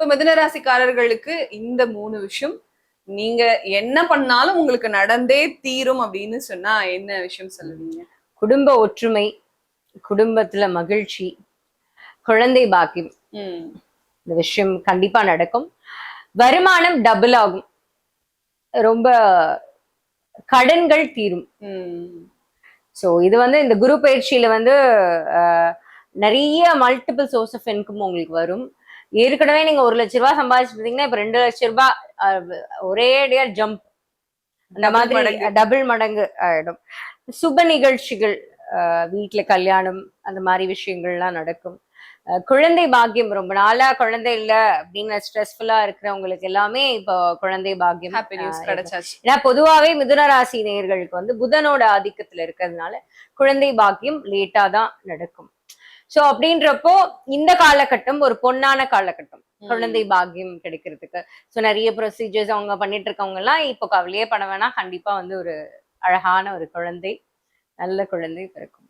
இப்ப மிதுன ராசிக்காரர்களுக்கு இந்த 3 விஷயம் நீங்க என்ன பண்ணாலும் உங்களுக்கு நடந்தே தீரும் அப்படின்னு சொன்னா என்ன விஷயம் சொல்லுவீங்க? குடும்ப ஒற்றுமை, குடும்பத்துல மகிழ்ச்சி, குழந்தை பாக்கியம். இந்த விஷயம் கண்டிப்பா நடக்கும். வருமானம் டபுள் ஆகும். ரொம்ப கடன்கள் தீரும். ஸோ இது இந்த குரு பயிற்சியில நிறைய மல்டிபிள் சோர்ஸ் ஆஃப் இன்கம் உங்களுக்கு வரும். ஏற்கனவே நீங்க 1,00,000 ரூபாய் சம்பாதிச்சிருந்தீங்கன்னா இப்ப 2,00,000 ரூபாய் ஒரேடியா ஜம்ப், அந்த மாதிரி டபுள் மடங்கு ஆயிடும். சுப நிகழ்ச்சிகள், வீட்டுல கல்யாணம், அந்த மாதிரி விஷயங்கள்லாம் நடக்கும். குழந்தை பாக்கியம், ரொம்ப நாளா குழந்தை இல்ல அப்படின்னு ஸ்ட்ரெஸ்ஃபுல்லா இருக்கிறவங்களுக்கு எல்லாமே இப்போ குழந்தை பாக்கியம் கிடைச்சாச்சு. ஏன்னா பொதுவாவே மிதுன ராசி நேயர்களுக்கு புதனோட ஆதிக்கத்துல இருக்கிறதுனால குழந்தை பாக்கியம் லேட்டா தான் நடக்கும். சோ அப்படின்றப்போ இந்த காலகட்டம் ஒரு பொன்னான காலகட்டம் குழந்தை பாக்கியம் கிடைக்கிறதுக்கு. சோ நிறைய ப்ரொசீஜர்ஸ் அவங்க பண்ணிட்டு இருக்கவங்க எல்லாம் இப்போ கவலையே பட வேணா, கண்டிப்பா ஒரு அழகான ஒரு குழந்தை, நல்ல குழந்தை பிறக்கும்.